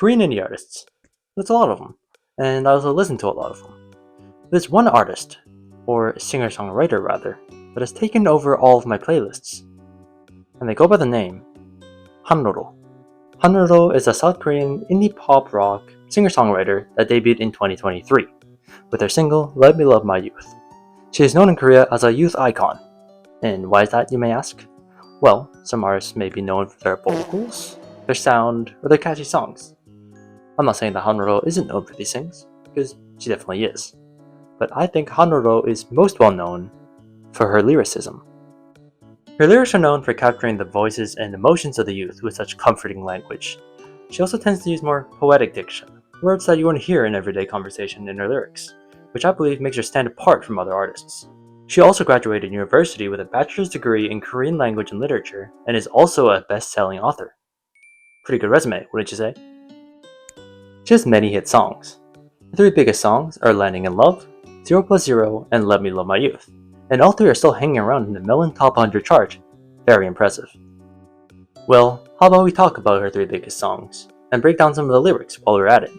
Korean indie artists. That's a lot of them, and I also listen to a lot of them. There's one artist, or singer-songwriter rather, that has taken over all of my playlists, and they go by the name Hanroro. Hanroro is a South Korean indie pop rock singer-songwriter that debuted in 2023 with her single Let Me Love My Youth. She is known in Korea as a youth icon. And why is that, you may ask? Well, some artists may be known for their vocals, their sound, or their catchy songs. I'm not saying that Hanroro isn't known for these things, because she definitely is. But I think Hanroro is most well known for her lyricism. Her lyrics are known for capturing the voices and emotions of the youth with such comforting language. She also tends to use more poetic diction, words that you wouldn't hear in everyday conversation in her lyrics, which I believe makes her stand apart from other artists. She also graduated university with a bachelor's degree in Korean language and literature, and is also a best-selling author. Pretty good resume, wouldn't you say? She has many hit songs. The three biggest songs are Landing in Love, 0+0, and Let Me Love My Youth, and all three are still hanging around in the Melon Top 100 chart. Very impressive. Well, how about we talk about her three biggest songs, and break down some of the lyrics while we're at it.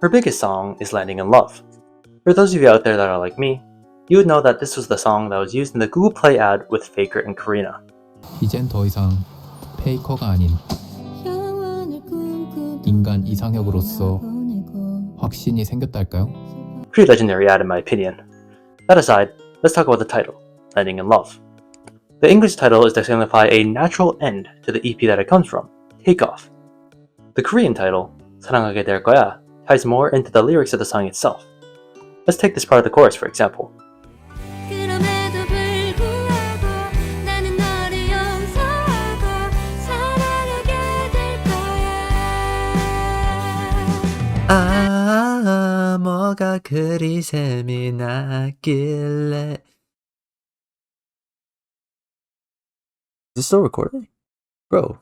Her biggest song is Landing in Love. For those of you out there that are like me, you would know that this was the song that was used in the Google Play ad with Faker and Karina. 이젠 더 이상 페이커가 아닌 인간 이상혁으로서 확신이 생겼달까요? Pretty legendary ad in my opinion. That aside, let's talk about the title, Landing in Love. The English title is to signify a natural end to the EP that it comes from, Takeoff. The Korean title, 사랑하게 될 거야, ties more into the lyrics of the song itself. Let's take this part of the chorus for example. 뭐가 그리 셈이 났길래. Is this still recording? Bro,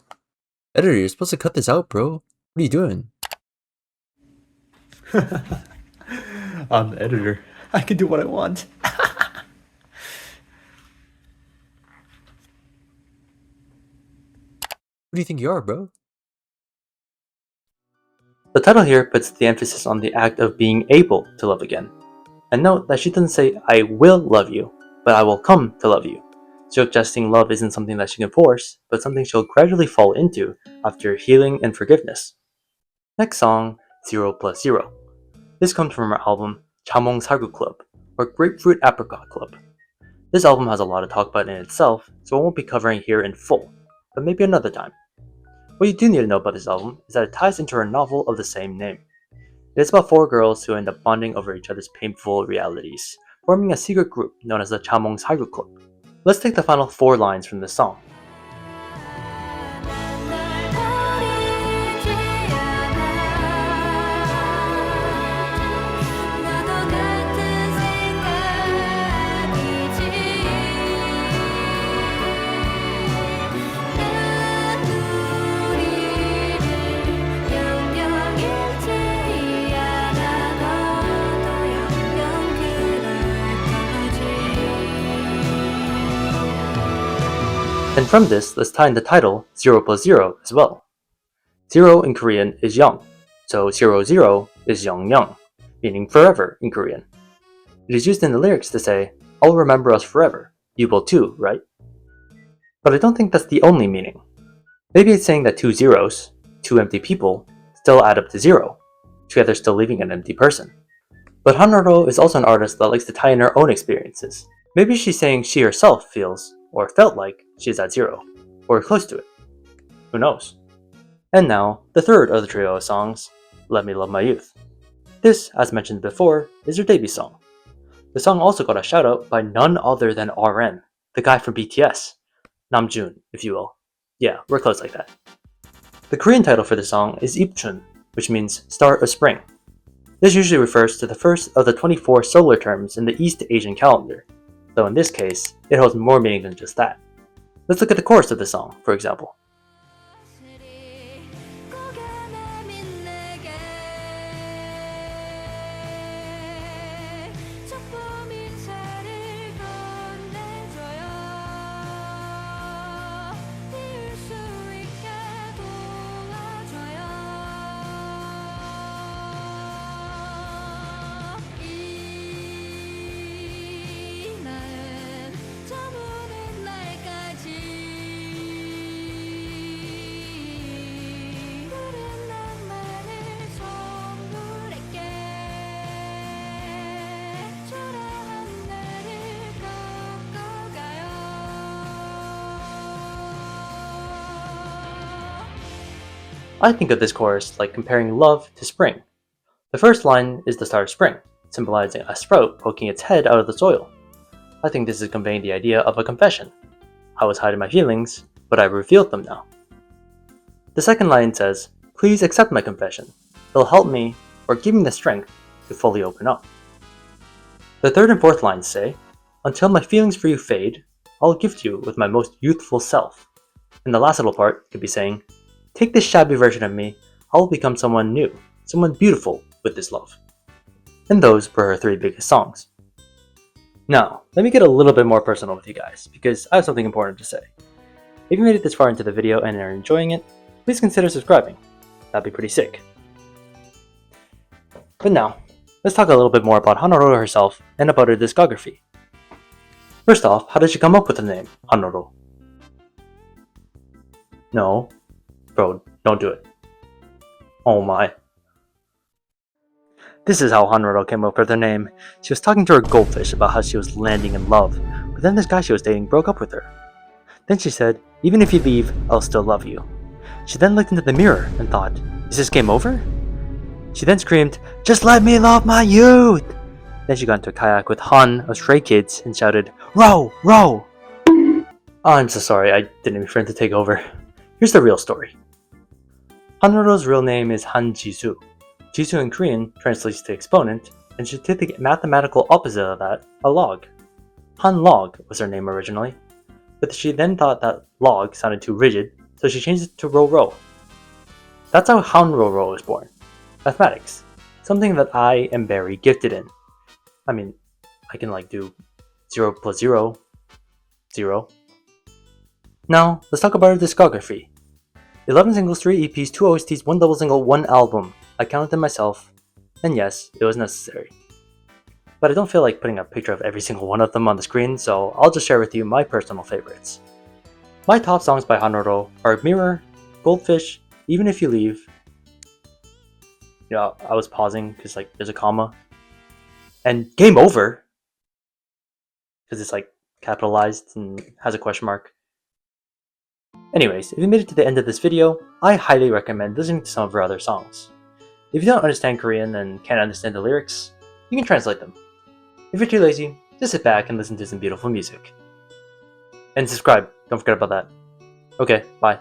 editor, you're supposed to cut this out, bro. What are you doing? I'm the editor. I can do what I want. Who do you think you are, bro? The title here puts the emphasis on the act of being able to love again. And note that she doesn't say, I will love you, but I will come to love you, suggesting love isn't something that she can force, but something she'll gradually fall into after healing and forgiveness. Next song, 0+0. This comes from her album, Chamong Sargu Club, or Grapefruit Apricot Club. This album has a lot to talk about in itself, so I won't be covering here in full, but maybe another time. What you do need to know about this album is that it ties into her novel of the same name. It is about four girls who end up bonding over each other's painful realities, forming a secret group known as the Chamong Sargu Club. Let's take the final four lines from this song. And from this, let's tie in the title 0+0 as well. 0 in Korean is young, so 0, is young, meaning forever in Korean. It is used in the lyrics to say, I'll remember us forever, you will too, right? But I don't think that's the only meaning. Maybe it's saying that two zeros, two empty people, still add up to 0, together still leaving an empty person. But Hanroro is also an artist that likes to tie in her own experiences. Maybe she's saying she herself feels, or felt like, she's at 0, or close to it. Who knows? And now, the third of the trio of songs, Let Me Love My Youth. This, as mentioned before, is her debut song. The song also got a shout out by none other than RM, the guy from BTS, Namjoon, if you will. Yeah, we're close like that. The Korean title for the song is Ipchun, which means start of spring. This usually refers to the first of the 24 solar terms in the East Asian calendar, though in this case, it holds more meaning than just that. Let's look at the chorus of the song, for example. I think of this chorus like comparing love to spring. The first line is the start of spring, symbolizing a sprout poking its head out of the soil. I think this is conveying the idea of a confession. I was hiding my feelings, but I revealed them now. The second line says, please accept my confession. It'll help me, or give me the strength, to fully open up. The third and fourth lines say, until my feelings for you fade, I'll gift you with my most youthful self. And the last little part could be saying, take this shabby version of me, I'll become someone new, someone beautiful with this love. And those were her 3 biggest songs. Now, let me get a little bit more personal with you guys, because I have something important to say. If you made it this far into the video and are enjoying it, please consider subscribing. That'd be pretty sick. But now, let's talk a little bit more about Hanroro herself and about her discography. First off, how did she come up with the name Hanroro? No. Bro, don't do it. Oh my. This is how Hanroro came up with her name. She was talking to her goldfish about how she was landing in love, but then this guy she was dating broke up with her. Then she said, even if you leave, I'll still love you. She then looked into the mirror and thought, is this game over? She then screamed, just let me love my youth! Then she got into a kayak with Han of Stray Kids and shouted, row, row! Oh, I'm so sorry, I didn't mean for him to take over. Here's the real story. Hanroro's real name is Han Jisoo. Jisoo in Korean translates to exponent, and she took the mathematical opposite of that, a log. Han Log was her name originally, but she then thought that log sounded too rigid, so she changed it to Ro Ro. That's how Hanroro was born. Mathematics. Something that I am very gifted in. I mean, I can do 0 plus 0, 0. Now, let's talk about her discography. 11 singles, 3 EPs, 2 OSTs, 1 double single, 1 album. I counted them myself, and yes, it was necessary. But I don't feel like putting a picture of every single one of them on the screen, so I'll just share with you my personal favorites. My top songs by Hanroro are Mirror, Goldfish, Even If You Leave. I was pausing because there's a comma. And Game Over, because it's capitalized and has a question mark. Anyways, if you made it to the end of this video, I highly recommend listening to some of her other songs. If you don't understand Korean and can't understand the lyrics, you can translate them. If you're too lazy, just sit back and listen to some beautiful music. And subscribe, don't forget about that. Okay, bye.